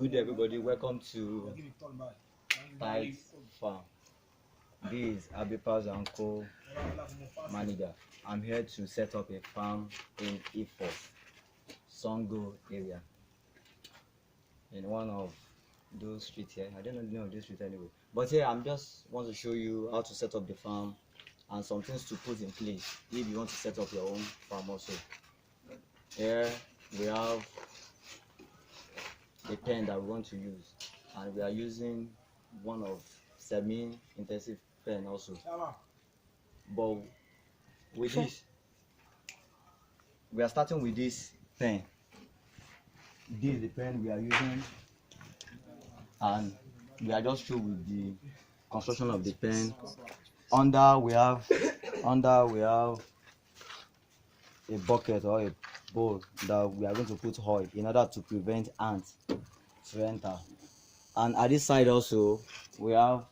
Good everybody, welcome to Tight Farm. This is Abipals Co manager. I'm here to set up a farm in Ifo, Songo area. In one of those streets here. I don't know the name of this street anyway. But here I'm just want to show you how to set up the farm and some things to put in place if you want to set up your own farm also. Here we have a pen that we want to use, and we are using one of semi-intensive pen also. But with this, we are starting with this pen. This is the pen we are using, and we are just through with the construction of the pen. Under we have a bucket or a bowl that we are going to put oil in order to prevent ants to enter. And at this side also we have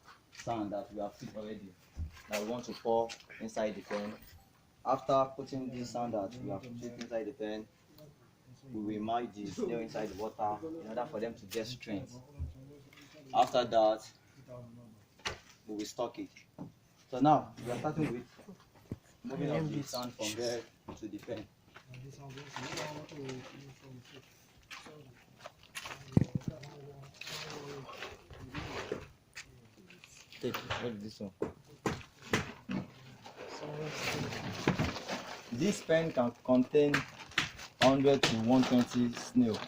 sand that we have filled already that we want to pour inside the pen. After putting this sand that we have put inside the pen, we will immerse the snail inside the water in order for them to get strength. After that, we will stock it. So now we are starting with moving up the sand from there to the pen. Take it. What is this one? This pen can contain 100 to 120 snail,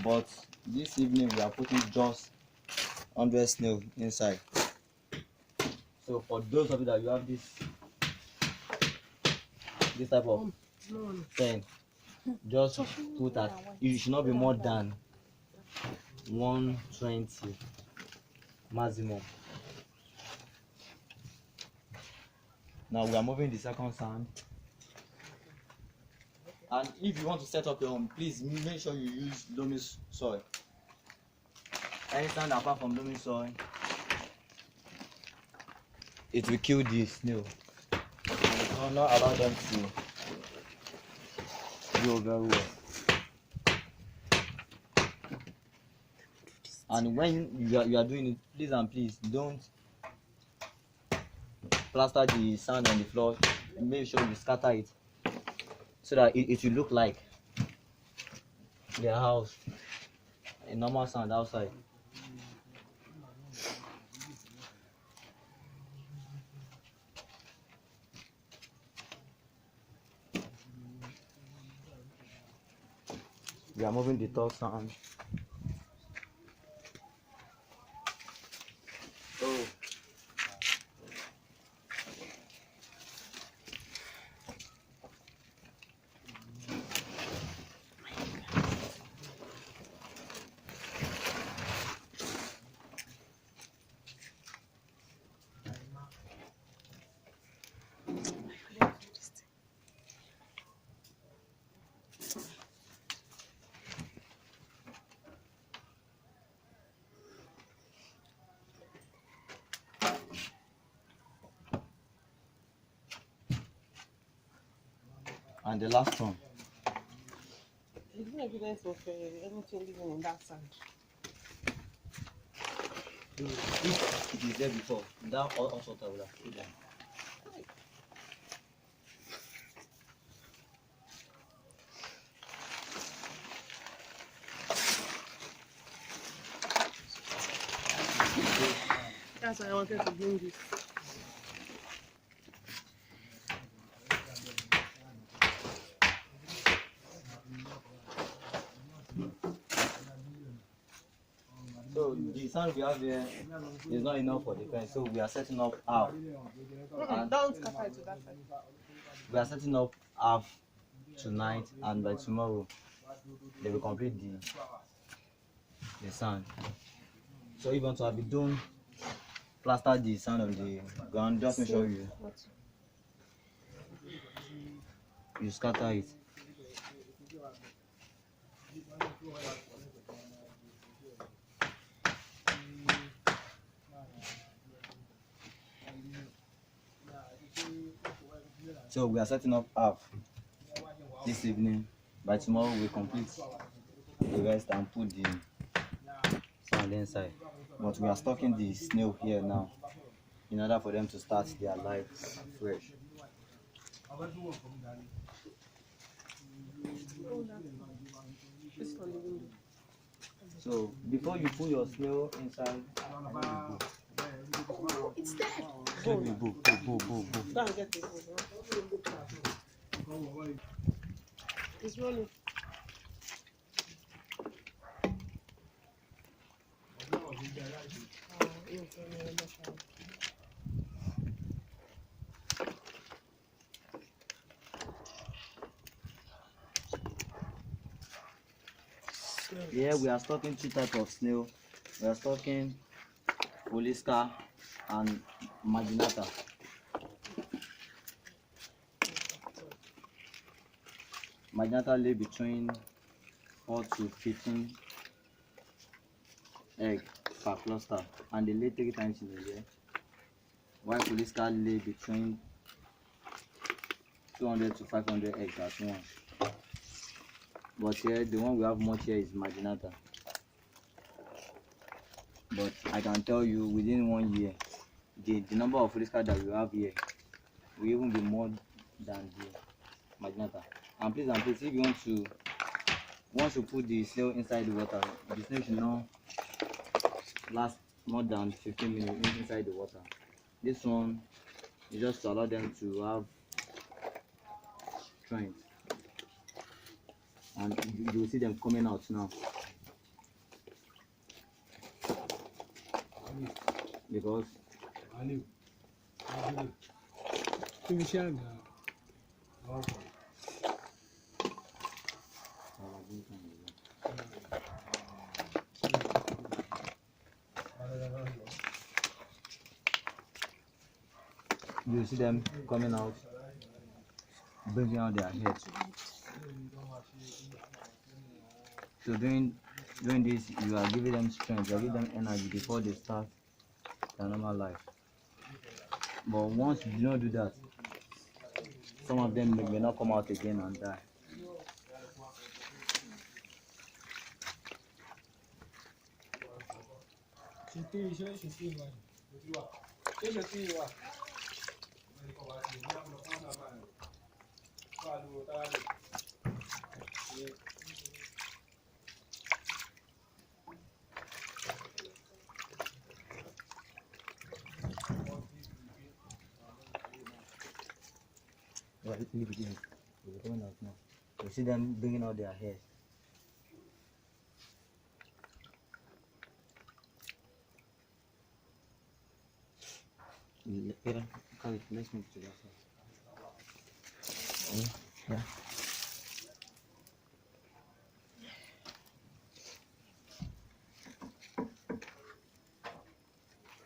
but this evening we are putting just 100 snail inside. So for those of you that you have this type of pen, just put that. It should not be more than 120 maximum. Now we are moving the second sand. And if you want to set up your own, please make sure you use loamy soil. Any sand apart from loamy soil, it will kill the snail. It will not allow them to grow very well. And when you are doing it, please don't plaster the sand on the floor. Make sure you scatter it so that it will look like their house, a normal sand outside. We are moving the top sand. Oh. And the last one. Is there evidence of anything living in that sand? If it is there before, that also would have put them. That's why I wanted to bring this. So the sand we have here is not enough for the pen, so we are setting up half. Don't scatter it to that side. We are setting up half tonight, and by tomorrow they will complete the sand. So if you want to have it done, plaster the sand on the ground. Just make sure you scatter it. So we are setting up half this evening. By tomorrow we'll complete the rest and put the inside. But we are stocking the snail here now in order for them to start their life fresh. This one, the window. So before you put your snail inside, It's there. let me go. Go and get it. It's running. Here we are stocking two types of snail. We are stocking Oliska and Maginata. Maginata lay between 4 to 15 eggs per cluster, and they lay 3 times in a year. While Oliska lay between 200 to 500 eggs at once. But here, the one we have much here is Maginata. But I can tell you, within 1 year, the number of Oliska that we have here will even be more than the Maginata. And please, if you want to, once you put the snail inside the water, the snail should not last more than 15 minutes inside the water. This one is just to allow them to have strength. And you will see them coming out now. Because you see them coming out, bringing out their heads. So during this, you are giving them strength, you are giving them energy before they start their normal life. But once you do not do that, some of them may not come out again and die. Leave it. They're coming out now. You see them bringing out their hairs. Let's move to that side. Yeah.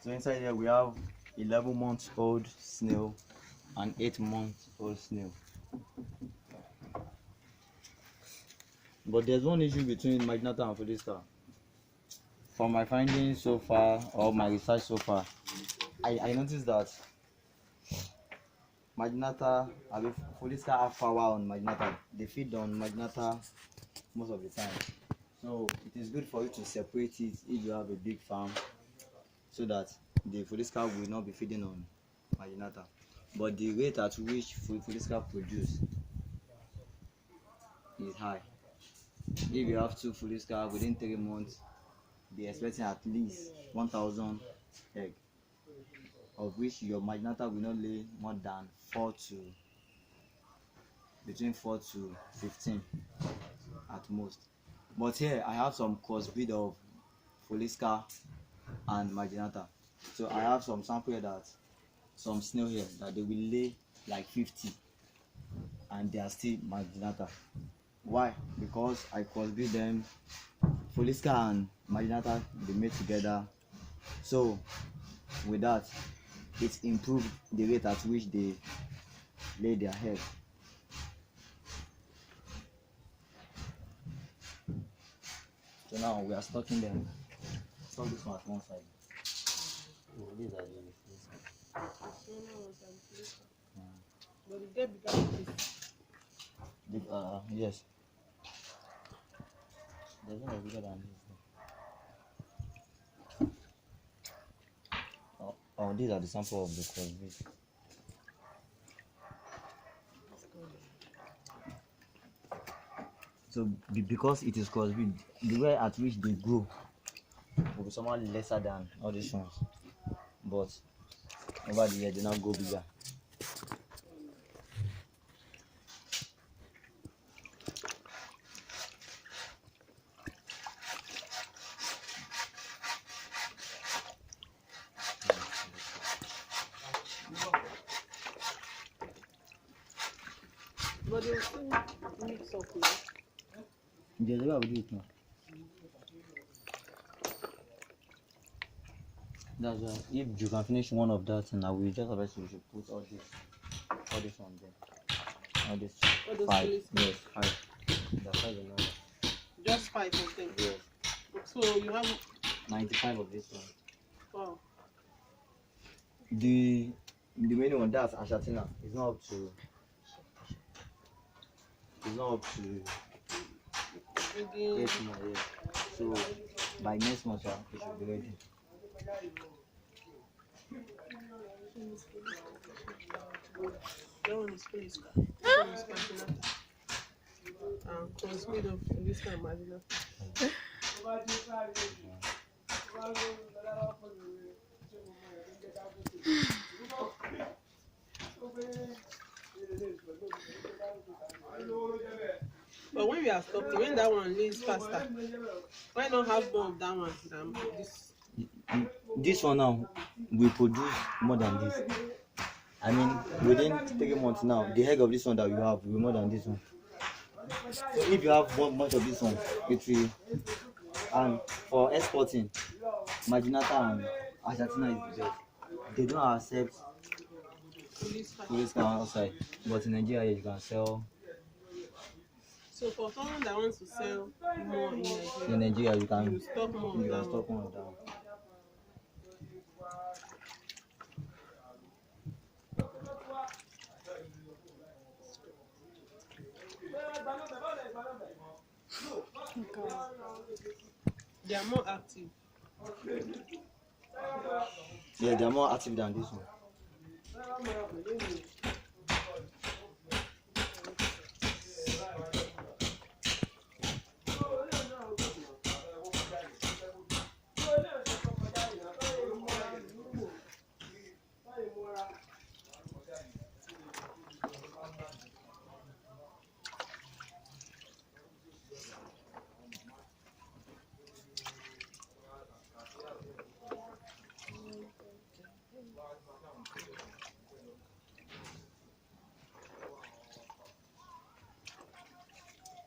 So inside here we have 11-month-old snail and 8-month-old snail. But there's one issue between Maginata and Feliska. From my findings so far, or my research so far, I noticed that Maginata, Feliska have power on Maginata. They feed on Maginata most of the time. So it is good for you to separate it if you have a big farm, so that the Feliska will not be feeding on Maginata. But the rate at which Feliska produce is high. If you have 2 Feliska within 3 months, be expecting at least 1,000 eggs, of which your Maginata will not lay more than between 4 to 15 at most. But here I have some crossbreed of Feliska and Maginata. So I have some sample here some snail here that they will lay like 50 and they are still Maginata. Why? Because I crossbreed them. Feliska and Maginata, they made together. So with that, it improved the rate at which they lay their head. So now we are stocking them. Stock this one at one side. Oh, these are the But it get bigger than this. yes. There's one bigger than this. Oh, these are the sample of the crossbreed. So because it is crossbreed, the way at which they grow will be somewhat lesser than all these ones. But over the year they now go bigger. But they still mix up now. There's a way I will do it now. That's why if you can finish one of that, and I will just advise you should put all this on there. All this All those 5. police- Yes, 5. That's 5 in all. Just 5 of them. Yes. So you have 95 of this one. wow. The main one, that's Ashatina. It's not up to Maybe 8 months. Yes. So by next month, it should be ready. that one is police car. That one is Marginata. Crossbreed of this kind of Marginata. But when we are stopping, when that one leaves faster, why not have more of that one than this? This one now, we produce more than this. I mean, within 3 months now, the egg of this one that you have will be more than this one. So if you have much of this one, it will. And for exporting, Marginata and Ashatina is the best. They don't accept police car outside, but in Nigeria you can sell. So for someone that wants to sell more in In Nigeria, Nigeria you can stock more of that one. stock more of that one. They are more active. Yeah, they are more active than this one.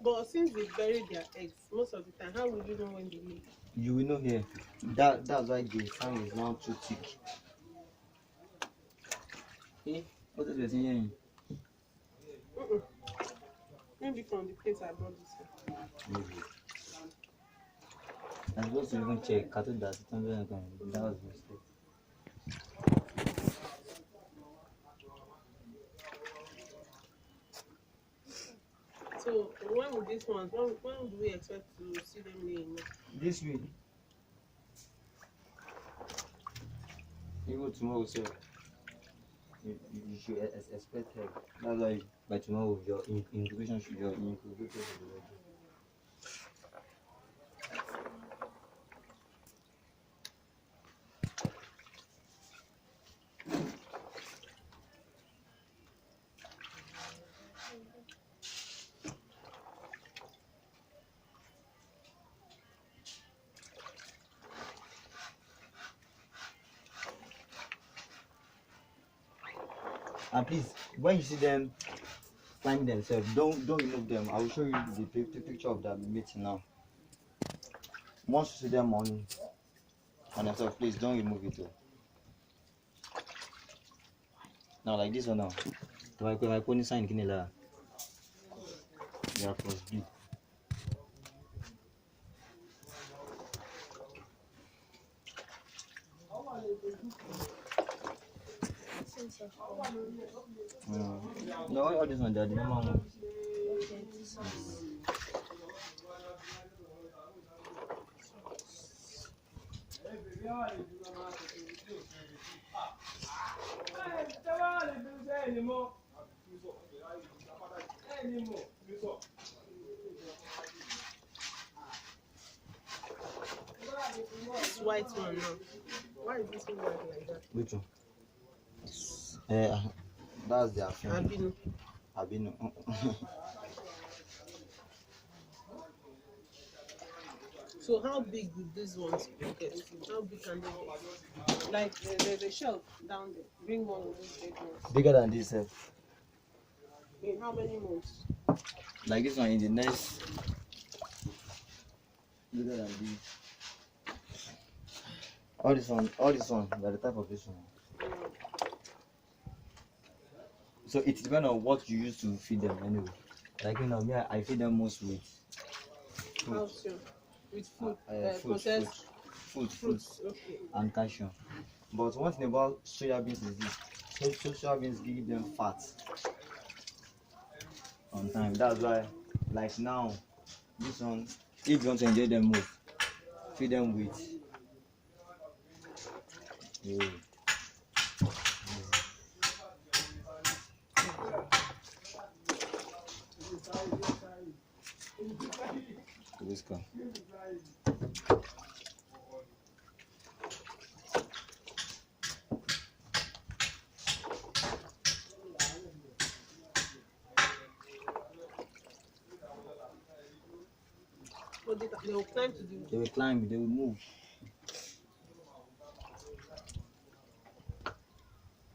But since they bury their eggs most of the time, how will you know when they leave? You will know here. That's why the sand is now too thick. Hey, what is the saying? Maybe from the place I brought this one. Maybe. I'm supposed to even check. Cartoon does it. That was a mistake. So when will these ones? When do we expect to see them laying? This week. Even tomorrow, sir. You should expect help. That's why by tomorrow your incubation should be ready. And please, when you see them find themselves, don't remove them. I will show you the picture of that meeting now. Once you see them on themselves, please don't remove it though. Now like this one now. My pony sign kinela. They are crossbreed. No, all this one, they are the normal ones. This white one now. Why is this one white like that? Which one? That's their friend. Albino. Abino. So how big would these ones get? How big can they get? Like there's a shelf down there. Bring one of those big ones. Bigger than this. In how many months? Like this one in the next. Bigger than this. All this one, they're the type of this one. So it depends on what you use to feed them anyway. Like me, I feed them most with How sure? With food, fruits, fruits. Okay. and calcium. But one thing about soya beans is this: soya beans give them fat on time. That's why, like now, this one, if you want to enjoy them more, feed them with. Whisker. But they will climb to the. They will climb, they will move.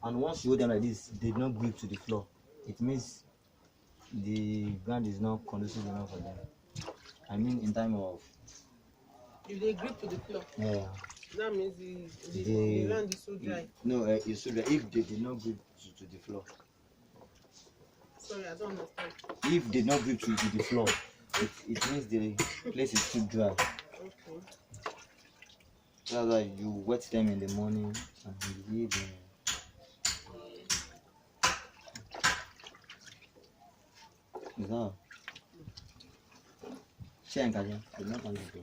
And once you hold them like this, they do not grip to the floor. It means the ground is not conducive enough for them. I mean, in time of. If they grip to the floor. Yeah. That means the land is so dry. No, it's so dry. If they did not grip to the floor. Sorry, I don't understand. If they did not grip to the floor, it means the place is too dry. Okay. That's why you wet them in the morning and you leave them. Is that? Share and I did not want to go.